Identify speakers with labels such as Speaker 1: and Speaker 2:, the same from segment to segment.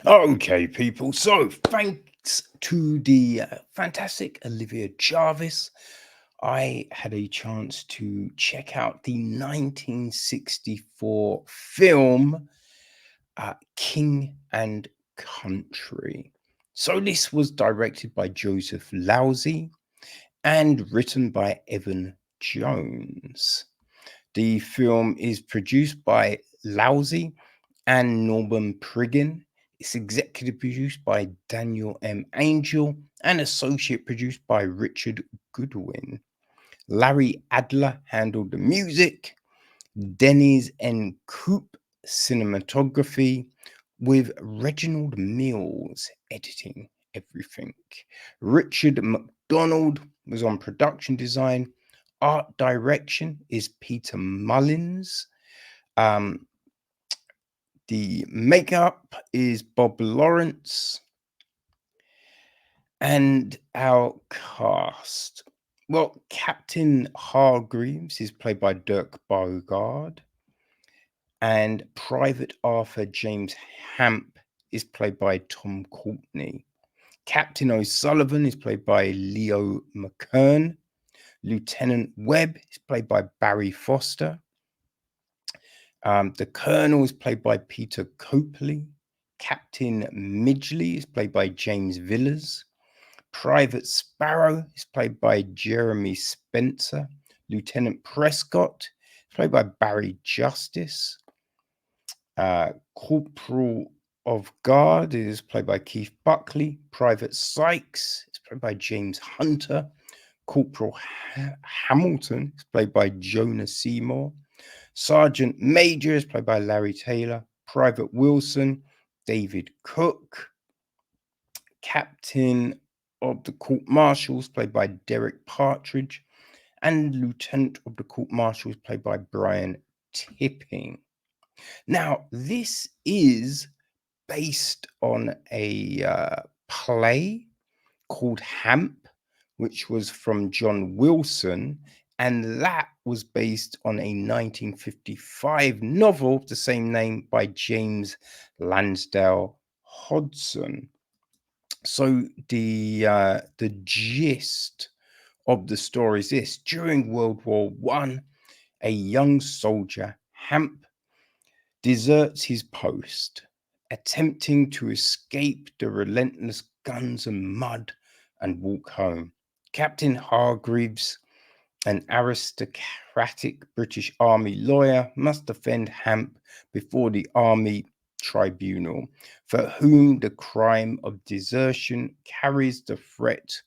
Speaker 1: Okay, people. So, thanks to the fantastic Olivia Jarvis, I had a chance to check out the 1964 film King and Country. So, this was directed by Joseph Losey and written by Evan Jones. The film is produced by Lousy and Norman Priggin. It's executive produced by Daniel M. Angel and associate produced by Richard Goodwin. Larry Adler handled the music. Dennis N. Coop cinematography, with Reginald Mills editing everything. Richard McDonald was on production design. Art direction is Peter Mullins. Um, the makeup is Bob Lawrence. And our cast. Well, Captain Hargreaves is played by Dirk Bogarde. And Private Arthur James Hamp is played by Tom Courtenay. Captain O'Sullivan is played by Leo McKern. Lieutenant Webb is played by Barry Foster. The Colonel is played by Peter Copley. Captain Midgley is played by James Villas. Private Sparrow is played by Jeremy Spencer. Lieutenant Prescott is played by Barry Justice. Corporal of Guard is played by Keith Buckley. Private Sykes is played by James Hunter. Corporal Hamilton is played by Jonah Seymour. Sergeant Major is played by Larry Taylor. Private Wilson, David Cook. Captain of the Court Martials, played by Derek Partridge. And Lieutenant of the Court Martials, played by Brian Tipping. Now, this is based on a play called Hamp, which was from John Wilson, and that was based on a 1955 novel of the same name by James Lansdale Hodson. So the gist of the story is this: during World War One, a young soldier, Hamp, deserts his post, attempting to escape the relentless guns and mud and walk home. Captain Hargreaves, an aristocratic British Army lawyer, must defend Hamp before the Army Tribunal, for whom the crime of desertion carries the threat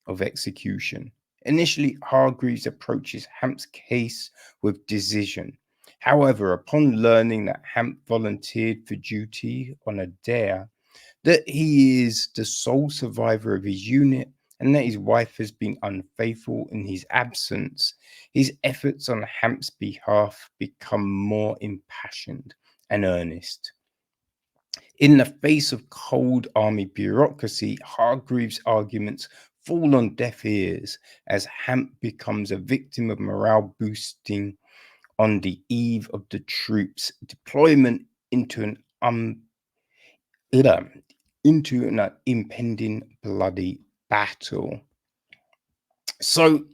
Speaker 1: of execution. Initially, Hargreaves approaches Hamp's case with decision. However, upon learning that Hamp volunteered for duty on a dare, that he is the sole survivor of his unit, and that his wife has been unfaithful in his absence, his efforts on Hamp's behalf become more impassioned and earnest. In the face of cold army bureaucracy, Hargreaves' arguments fall on deaf ears as Hamp becomes a victim of morale boosting on the eve of the troops' deployment into an impending bloody battle. So,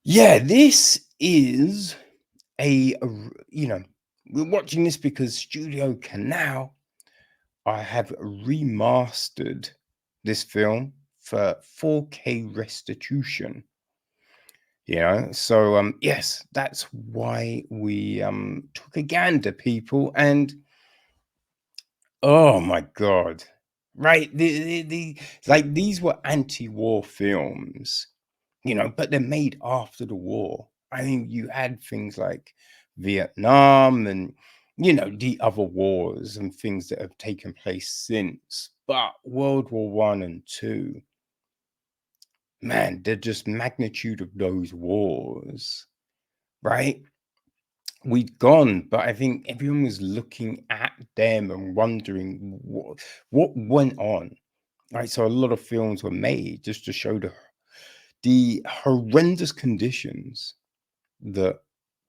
Speaker 1: yeah, this is we're watching this because Studio Canal, I have remastered this film for 4K restitution. So yes, that's why we took a gander, people, and oh my god, right? The like these were anti-war films, but they're made after the war. I mean, you had things like Vietnam and the other wars and things that have taken place since. But World War One and Two, man, the just magnitude of those wars, right? We'd gone, but I think everyone was looking at them and wondering what went on. Right, so a lot of films were made just to show the horrendous conditions that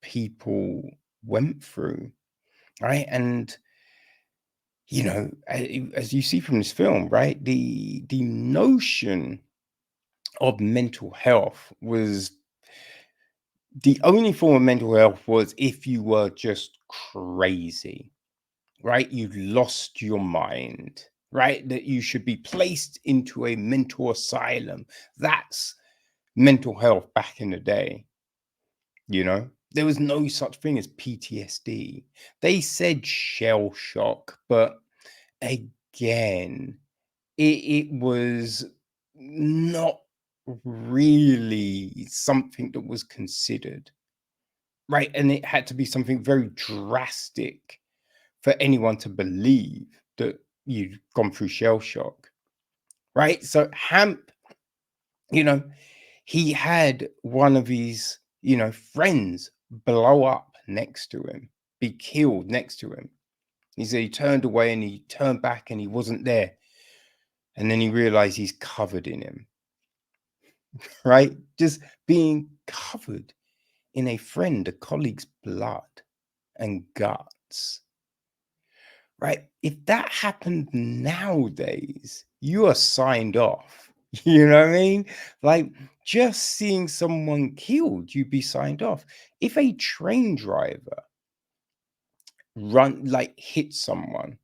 Speaker 1: people went through, right? And as you see from this film, right? The notion of mental health was the only form of mental health was if you were just crazy, right? You lost your mind, right? That you should be placed into a mental asylum. That's mental health back in the day. There was no such thing as PTSD. They said shell shock, but again, it was not really something that was considered, right? And it had to be something very drastic for anyone to believe that you'd gone through shell shock, right? So Hamp, you know, he had one of his, friends blow up next to him, be killed next to him. He said he turned away and he turned back and he wasn't there. And then he realized he's covered in him, right? Just being covered in a friend, a colleague's blood and guts, right? If that happened nowadays, you are signed off. You know what I mean? Like just seeing someone killed, you'd be signed off. If a train driver hit someone,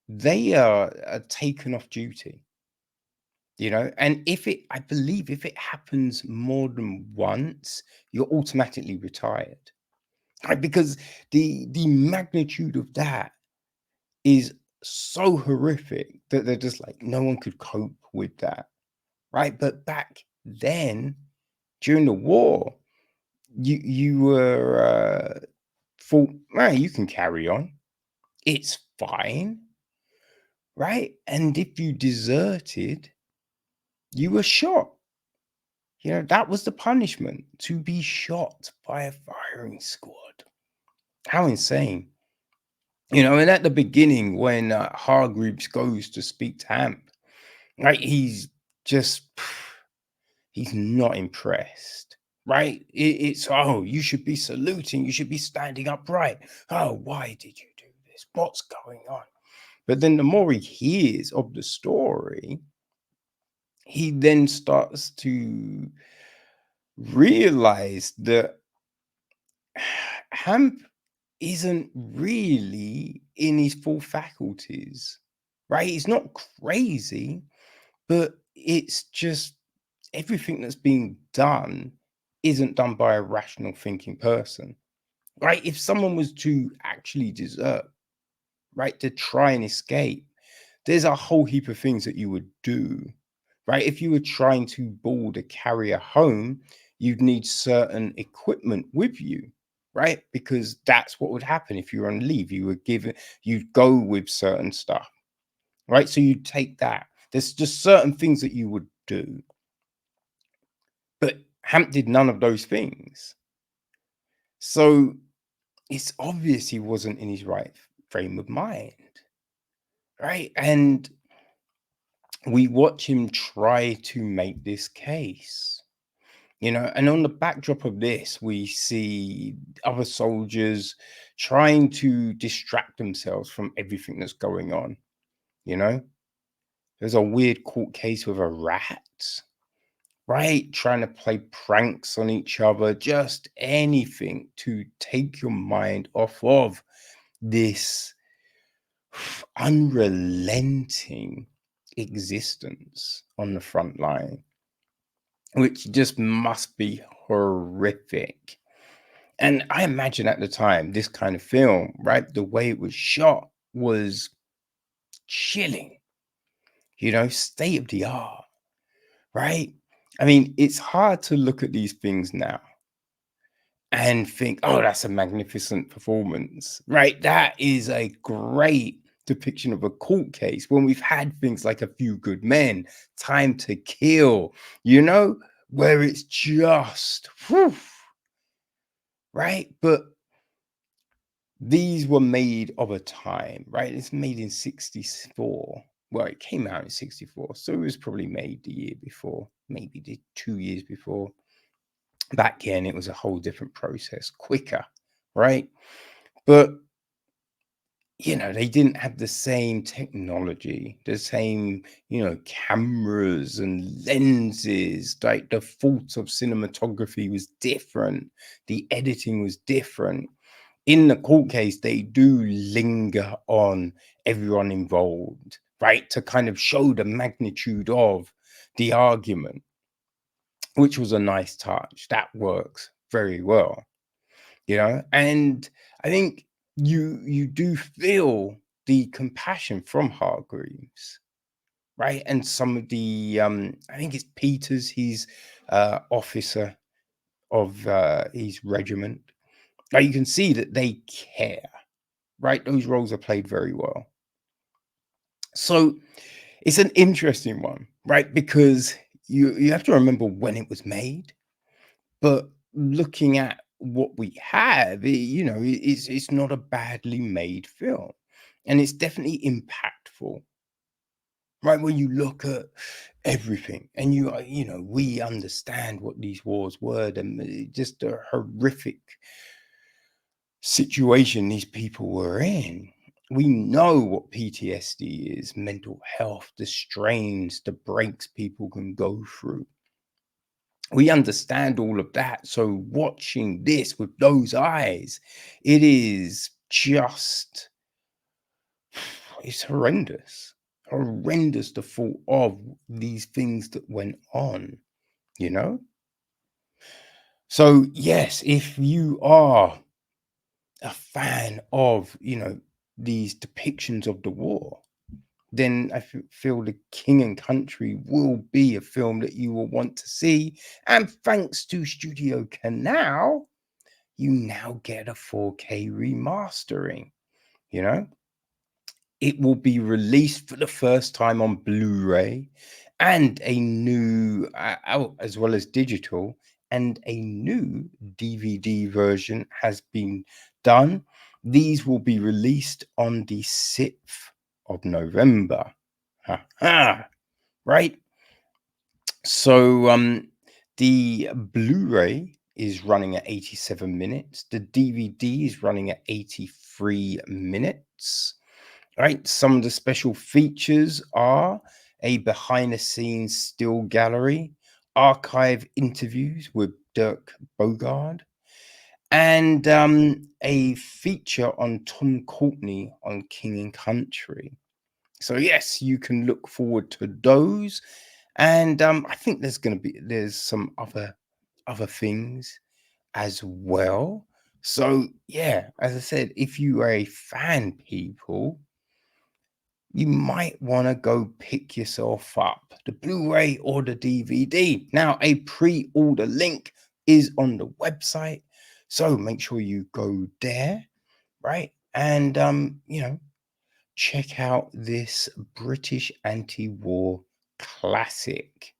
Speaker 1: they are taken off duty. And I believe if it happens more than once, you're automatically retired, right? Because the magnitude of that is so horrific that they're just like, no one could cope with that, right? But back then, during the war, you were thought, right, you can carry on, it's fine, right? And if you deserted, you were shot. That was the punishment, to be shot by a firing squad. How insane. And at the beginning, when Hargreaves goes to speak to Hamp, right, just, he's not impressed, right? It's, oh, you should be saluting, you should be standing upright. Oh, why did you do this? What's going on? But then the more he hears of the story, he then starts to realize that Hamp isn't really in his full faculties, right? He's not crazy, but it's just everything that's being done isn't done by a rational thinking person, right? If someone was to actually desert, right, to try and escape, there's a whole heap of things that you would do, right? If you were trying to board a carrier home, you'd need certain equipment with you, right? Because that's what would happen if you were on leave. You'd go with certain stuff, right? So you'd take that. There's just certain things that you would do. But Hamp did none of those things. So it's obvious he wasn't in his right frame of mind, right? And we watch him try to make this case, and on the backdrop of this, we see other soldiers trying to distract themselves from everything that's going on. There's a weird court case with a rat, right? Trying to play pranks on each other, just anything to take your mind off of this unrelenting existence on the front line, which just must be horrific. And I imagine at the time, this kind of film, right, the way it was shot was chilling, state of the art, right? I mean, it's hard to look at these things now and think, oh, that's a magnificent performance, right? That is a great depiction of a court case when we've had things like A Few Good Men, Time to Kill, where it's just, whew, right? But these were made of a time, right? It's made in 64. Well, it came out in 64, so it was probably made the year before, maybe 2 years before. Back then, it was a whole different process, quicker, right? But they didn't have the same technology, the same, cameras and lenses. Like the thought of cinematography was different, the editing was different. In the court case, they do linger on everyone involved, right, to kind of show the magnitude of the argument, which was a nice touch. That works very well, and I think you do feel the compassion from Hargreaves, right? And some of the I think it's Peters, he's officer of his regiment. Like, you can see that they care, right? Those roles are played very well. So it's an interesting one, right? Because you have to remember when it was made, but looking at what we have, it's not a badly made film, and it's definitely impactful, right? When you look at everything, and we understand what these wars were, and just a horrific situation these people were in. We know what PTSD is, mental health, the strains, the breaks people can go through. We understand all of that. So watching this with those eyes, it is just, it's horrendous. Horrendous, the thought of these things that went on, you know? So, yes, if you are a fan of, these depictions of the war, then I feel The King and Country will be a film that you will want to see. And thanks to Studio Canal, you now get a 4K remastering, you know? It will be released for the first time on Blu-ray and a new, out as well as digital, and a new DVD version has been done. These will be released on the 6th of November. Right? So the Blu-ray is running at 87 minutes. The DVD is running at 83 minutes. Right? Some of the special features are a behind-the-scenes still gallery, archive interviews with Dirk Bogarde, and a feature on Tom Courtenay on King and Country. So yes, you can look forward to those, and I think there's some other things as well. So yeah, as I said, if you are a fan, people, you might want to go pick yourself up the Blu-ray or the DVD. Now, a pre-order link is on the website, so make sure you go there, right? And check out this British anti-war classic.